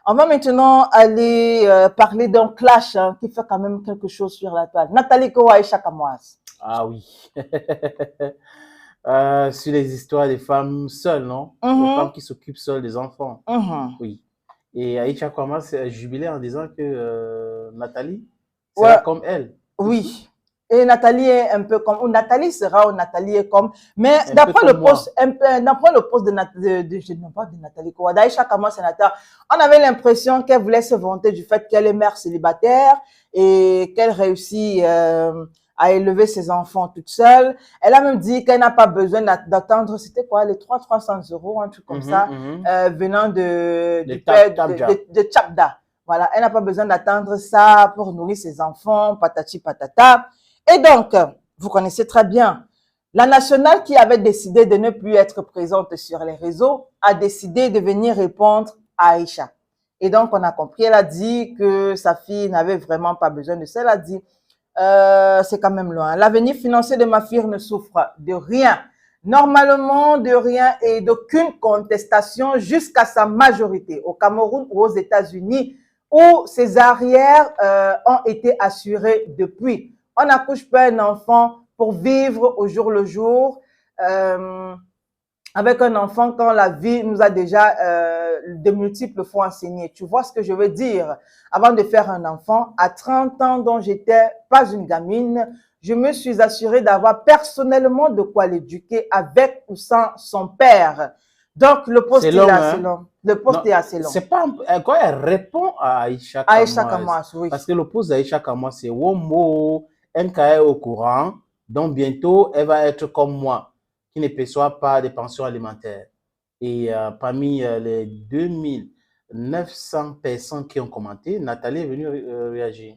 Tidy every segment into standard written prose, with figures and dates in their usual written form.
On va maintenant aller parler d'un clash qui fait quand même quelque chose sur la toile. Nathalie Kowa et Aïcha Kamouaz. Ah oui. Sur les histoires des femmes seules, non? Les femmes qui s'occupent seules des enfants. Oui. Et Aïcha Kwama s'est jubilée en disant que Nathalie sera comme elle. Oui. Et Nathalie est un peu comme, ou Nathalie sera, ou Nathalie est comme, mais d'après le poste, d'après le poste je ne sais pas de Nathalie Kowa, d'Aïcha Kamouaz sénateur, on avait l'impression qu'elle voulait se vanter du fait qu'elle est mère célibataire et qu'elle réussit à élever ses enfants toute seule. Elle a même dit qu'elle n'a pas besoin d'attendre, c'était quoi, les 300 €, un truc comme ça, venant de Tchapda. Voilà, elle n'a pas besoin d'attendre ça pour nourrir ses enfants, patati patata. Et donc, vous connaissez très bien, la nationale qui avait décidé de ne plus être présente sur les réseaux a décidé de venir répondre à Aïcha. Et donc, on a compris, elle a dit que sa fille n'avait vraiment pas besoin de ça. Elle a dit, c'est quand même loin. L'avenir financier de ma fille ne souffre de rien. Normalement, de rien et d'aucune contestation jusqu'à sa majorité au Cameroun ou aux États-Unis où ses arrières ont été assurés depuis. On n'accouche pas un enfant pour vivre au jour le jour avec un enfant quand la vie nous a déjà de multiples fois enseigné. Tu vois ce que je veux dire? Avant de faire un enfant, à 30 ans dont j'étais pas une gamine, je me suis assurée d'avoir personnellement de quoi l'éduquer avec ou sans son père. Donc, le poste est assez long. Le poste est assez long. C'est pas quand elle répond à Aïcha Kamouaz, oui. Parce que le poste d'Aïcha Kamouaz, c'est Womo, NK est au courant, donc bientôt, elle va être comme moi, qui ne perçoit pas de pensions alimentaires. Et parmi les 2900 personnes qui ont commenté, Nathalie est venue réagir.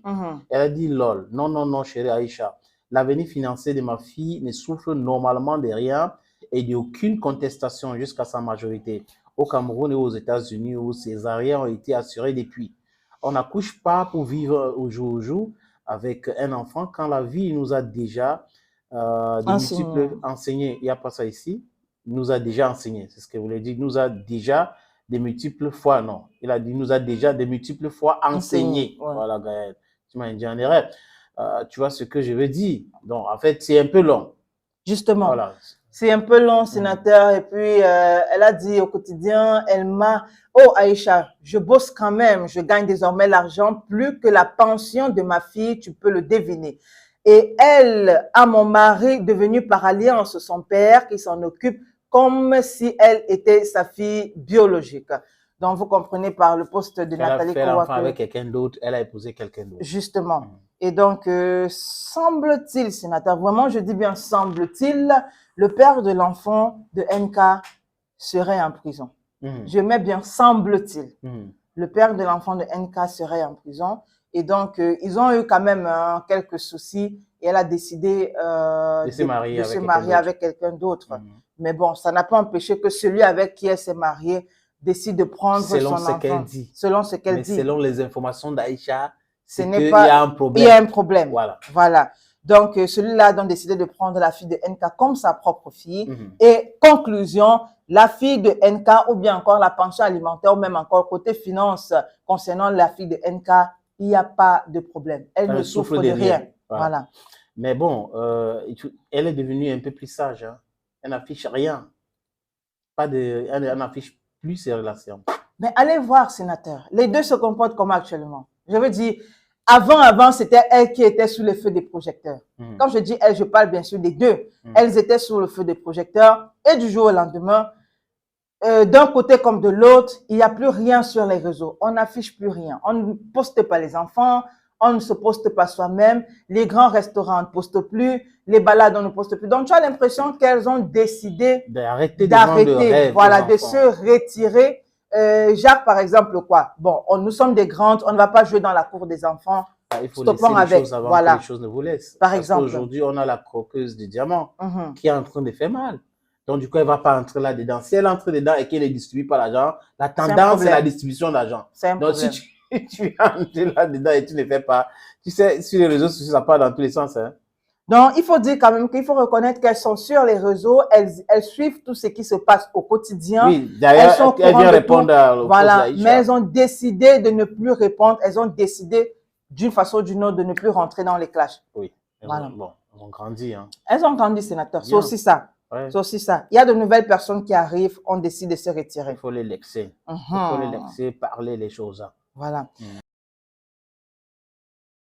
Elle a dit, lol, non, chérie Aïcha, l'avenir financier de ma fille ne souffre normalement de rien et d'aucune contestation jusqu'à sa majorité. Au Cameroun et aux États-Unis où ses arrières ont été assurés depuis. On n'accouche pas pour vivre au jour avec un enfant quand la vie nous a déjà enseigné. Il n'y a pas ça ici. Nous a déjà enseigné. C'est ce que vous voulez dire. Nous a déjà de multiples fois, non. Il a dit nous a déjà de multiples fois enseigné. Ouais. Voilà, Gaël. Tu m'as indiqué en erreur. Tu vois ce que je veux dire. Donc, en fait, c'est un peu long. Justement. Voilà. C'est un peu long, sénateur. Et puis, elle a dit au quotidien, elle m'a... Oh, Aïcha, je bosse quand même. Je gagne désormais l'argent plus que la pension de ma fille. Tu peux le deviner. Et elle a mon mari devenu par alliance son père qui s'en occupe comme si elle était sa fille biologique. Donc, vous comprenez par le poste de Nathalie Kowa. Elle a fait l'enfant avec quelqu'un d'autre. Elle a épousé quelqu'un d'autre. Justement. Et donc, semble-t-il, sénateur, vraiment, je dis bien semble-t-il, le père de l'enfant de NK serait en prison. Je mets bien semble-t-il. Le père de l'enfant de NK serait en prison. Et donc, ils ont eu quand même quelques soucis et elle a décidé de se marier avec quelqu'un d'autre. Mais bon, ça n'a pas empêché que celui avec qui elle s'est mariée décide de prendre son enfant. Selon ce qu'elle dit. Selon ce qu'elle dit. Selon les informations d'Aïcha, il y a un problème. Il y a un problème. Voilà. Donc, celui-là a décidé de prendre la fille de NK comme sa propre fille. Et conclusion, la fille de NK ou bien encore la pension alimentaire ou même encore côté finance concernant la fille de NK, il n'y a pas de problème. Elle ne souffre de rien. Voilà. Mais bon, elle est devenue un peu plus sage. Hein. Elle n'affiche rien. Elle n'affiche plus ses relations. Mais allez voir, sénateur. Les deux se comportent comment actuellement? Je veux dire, avant, c'était elle qui était sous le feu des projecteurs. Quand je dis elle, je parle bien sûr des deux. Elles étaient sous le feu des projecteurs et du jour au lendemain, d'un côté comme de l'autre, il n'y a plus rien sur les réseaux. On n'affiche plus rien. On ne poste pas les enfants, on ne se poste pas soi-même. Les grands restaurants ne postent plus, les balades, on ne poste plus. Donc, tu as l'impression qu'elles ont décidé d'arrêter, voilà, de se retirer. Jacques, par exemple, quoi? Bon, nous sommes des grandes, on ne va pas jouer dans la cour des enfants. Il faut laisser les choses avant que les choses ne vous laissent. Par exemple. Aujourd'hui, on a la croqueuse de diamants qui est en train de faire mal. Donc, du coup, elle ne va pas entrer là-dedans. Si elle entre dedans et qu'elle ne distribue pas l'argent, la tendance, c'est la distribution d'argent. Donc, si tu entres là-dedans et tu ne fais pas, tu sais, sur les réseaux sociaux, ça part dans tous les sens. Hein. Donc, il faut dire quand même qu'il faut reconnaître qu'elles sont sur les réseaux, elles suivent tout ce qui se passe au quotidien. Oui, d'ailleurs, elles viennent répondre au voilà, poste d'Aïcha. mais elles ont décidé de ne plus répondre. Elles ont décidé, d'une façon ou d'une autre, de ne plus rentrer dans les clashs. Oui, voilà. Elles ont grandi. Hein. Elles ont grandi, sénateur. C'est aussi ça. Ouais. C'est aussi ça. Il y a de nouvelles personnes qui arrivent, on décide de se retirer. Il faut les laisser. Il faut les laisser parler les choses. Voilà.